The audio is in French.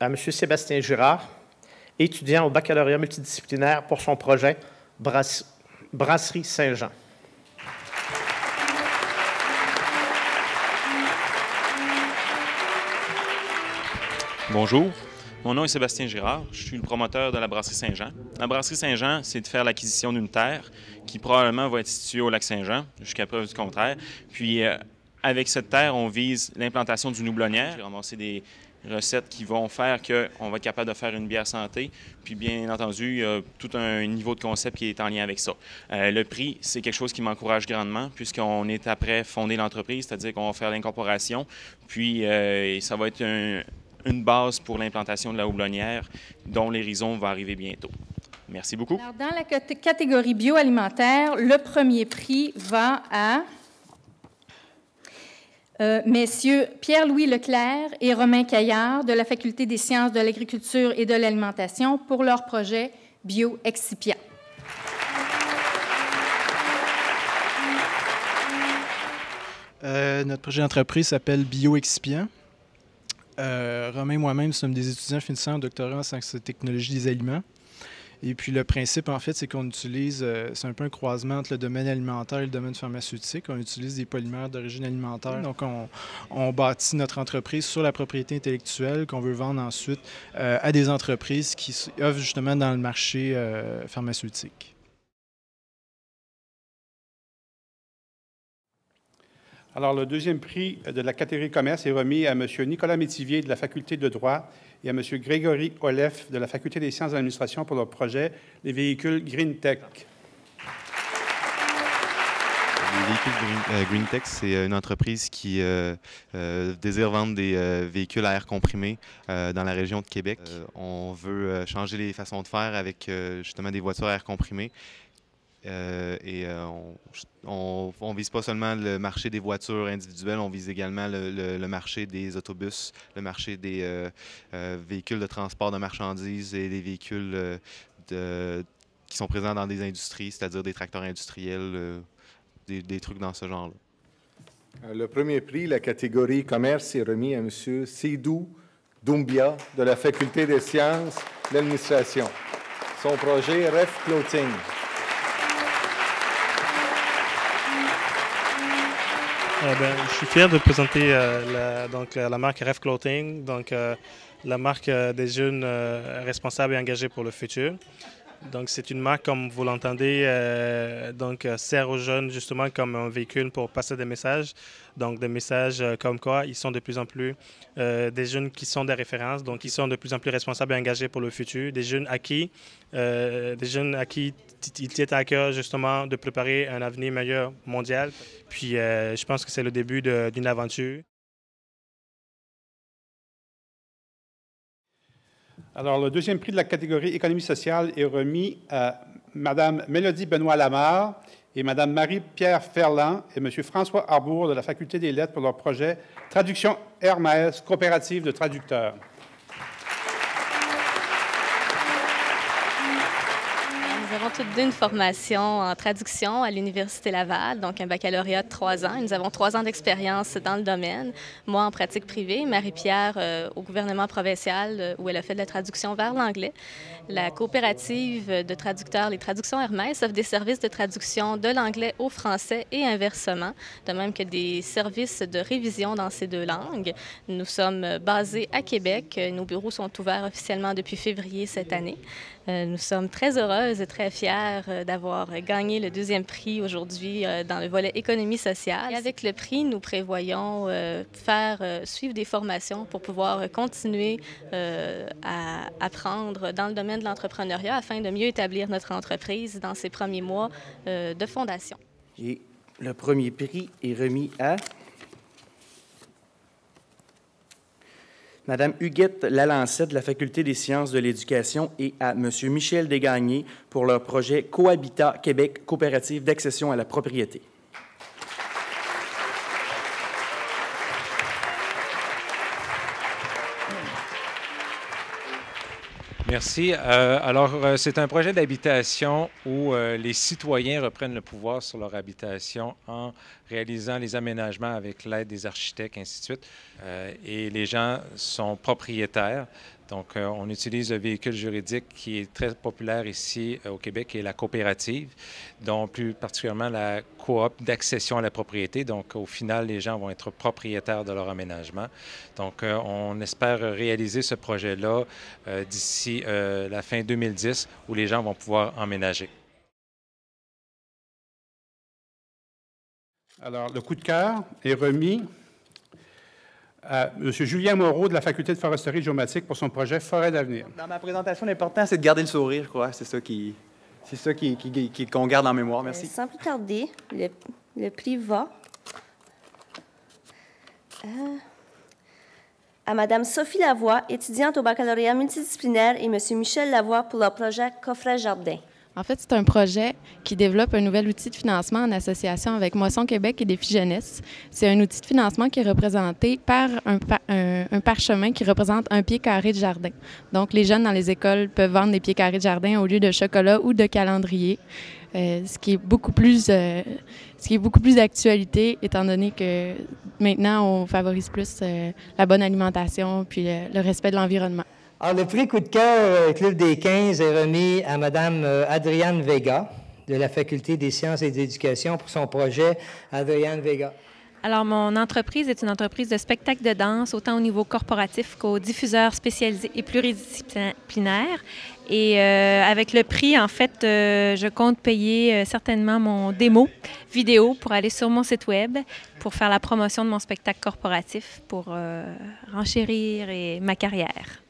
à M. Sébastien Girard, étudiant au baccalauréat multidisciplinaire pour son projet Brasserie Saint-Jean. Bonjour, mon nom est Sébastien Girard, je suis le promoteur de la Brasserie Saint-Jean. La Brasserie Saint-Jean, c'est de faire l'acquisition d'une terre qui probablement va être située au lac Saint-Jean, jusqu'à preuve du contraire. Puis avec cette terre, on vise l'implantation d'une houblonnière. J'ai ramassé des recettes qui vont faire qu'on va être capable de faire une bière santé. Puis bien entendu, il y a tout un niveau de concept qui est en lien avec ça. Le prix, c'est quelque chose qui m'encourage grandement puisqu'on est après fonder l'entreprise, c'est-à-dire qu'on va faire l'incorporation. Puis ça va être une base pour l'implantation de la houblonnière dont l'hérison va arriver bientôt. Merci beaucoup. Alors, dans la catégorie bioalimentaire, le premier prix va à messieurs Pierre-Louis Leclerc et Romain Caillard de la Faculté des sciences de l'agriculture et de l'alimentation pour leur projet Bio-Excipient. Notre projet d'entreprise s'appelle Bio-Excipient. Romain et moi-même sommes des étudiants finissant un doctorat en sciences et technologies des aliments. Et puis le principe, en fait, c'est qu'on utilise, c'est un peu un croisement entre le domaine alimentaire et le domaine pharmaceutique. On utilise des polymères d'origine alimentaire. Donc, on bâtit notre entreprise sur la propriété intellectuelle qu'on veut vendre ensuite à des entreprises qui œuvrent justement dans le marché pharmaceutique. Alors, le deuxième prix de la catégorie commerce est remis à M. Nicolas Métivier de la Faculté de droit et à M. Grégory Olef de la Faculté des sciences de l'administration pour leur projet Les véhicules GreenTech. Les véhicules GreenTech, c'est une entreprise qui désire vendre des véhicules à air comprimé dans la région de Québec. On veut changer les façons de faire avec justement des voitures à air comprimé. On vise pas seulement le marché des voitures individuelles, on vise également le marché des autobus, le marché des véhicules de transport de marchandises et des véhicules qui sont présents dans des industries, c'est-à-dire des tracteurs industriels, des trucs dans ce genre-là. Le premier prix, la catégorie commerce, est remis à M. Seydou Doumbia de la Faculté des sciences de l'administration. Son projet Ref Clothing. Je suis fier de présenter la marque Ref Clothing, la marque des jeunes responsables et engagés pour le futur. Donc, c'est une marque, comme vous l'entendez, sert aux jeunes justement comme un véhicule pour passer des messages. Donc, des messages comme quoi ils sont de plus en plus des jeunes qui sont des références, donc ils sont de plus en plus responsables et engagés pour le futur. Des jeunes à qui il tient à cœur justement de préparer un avenir meilleur mondial. Puis, je pense que c'est le début d'une aventure. Alors, le deuxième prix de la catégorie économie sociale est remis à Mme Mélodie Benoît-Lamarre et Mme Marie-Pierre Ferland et M. François Arbour de la Faculté des lettres pour leur projet Traduction Hermès, coopérative de traducteurs. Nous avons toutes deux une formation en traduction à l'Université Laval, donc un baccalauréat de 3 ans. Nous avons 3 ans d'expérience dans le domaine. Moi, en pratique privée, Marie-Pierre au gouvernement provincial, où elle a fait de la traduction vers l'anglais. La coopérative de traducteurs, les Traductions Hermès, offre des services de traduction de l'anglais au français et inversement, de même que des services de révision dans ces 2 langues. Nous sommes basés à Québec. Nos bureaux sont ouverts officiellement depuis février cette année. Nous sommes très heureuses et très fiers d'avoir gagné le 2e prix aujourd'hui dans le volet économie sociale. Et avec le prix, nous prévoyons suivre des formations pour pouvoir continuer à apprendre dans le domaine de l'entrepreneuriat afin de mieux établir notre entreprise dans ses premiers mois de fondation. Et le premier prix est remis à Mme Huguette Lalancette de la Faculté des sciences de l'éducation et à M. Michel Desgagnés pour leur projet Cohabitat Québec, coopérative d'accession à la propriété. Merci. C'est un projet d'habitation où les citoyens reprennent le pouvoir sur leur habitation en réalisant les aménagements avec l'aide des architectes, ainsi de suite. Et les gens sont propriétaires. Donc, on utilise le véhicule juridique qui est très populaire ici au Québec, qui est la coopérative, dont plus particulièrement la coop d'accession à la propriété. Donc, au final, les gens vont être propriétaires de leur aménagement. Donc, on espère réaliser ce projet-là d'ici la fin 2010, où les gens vont pouvoir emménager. Alors, le coup de cœur est remis à M. Julien Moreau de la Faculté de foresterie et géomatique pour son projet Forêt d'avenir. Dans ma présentation, l'important, c'est de garder le sourire, je crois. C'est ça qu'on garde en mémoire. Merci. Sans plus tarder, le prix va à Mme Sophie Lavoie, étudiante au baccalauréat multidisciplinaire, et M. Michel Lavoie pour leur projet Coffret Jardin. En fait, c'est un projet qui développe un nouvel outil de financement en association avec Moisson Québec et Défi Jeunesse. C'est un outil de financement qui est représenté par un parchemin qui représente un pied carré de jardin. Donc, les jeunes dans les écoles peuvent vendre des pieds carrés de jardin au lieu de chocolat ou de calendrier, ce qui est beaucoup plus d'actualité, étant donné que maintenant, on favorise plus la bonne alimentation puis le respect de l'environnement. Alors, le prix coup de cœur Club des 15 est remis à Mme Adriane Vega de la Faculté des sciences et de l'éducation pour son projet Adriane Vega. Alors, mon entreprise est une entreprise de spectacle de danse, autant au niveau corporatif qu'aux diffuseurs spécialisés et pluridisciplinaires. Et avec le prix, en fait, je compte payer certainement mon démo vidéo pour aller sur mon site web pour faire la promotion de mon spectacle corporatif pour renchérir ma carrière.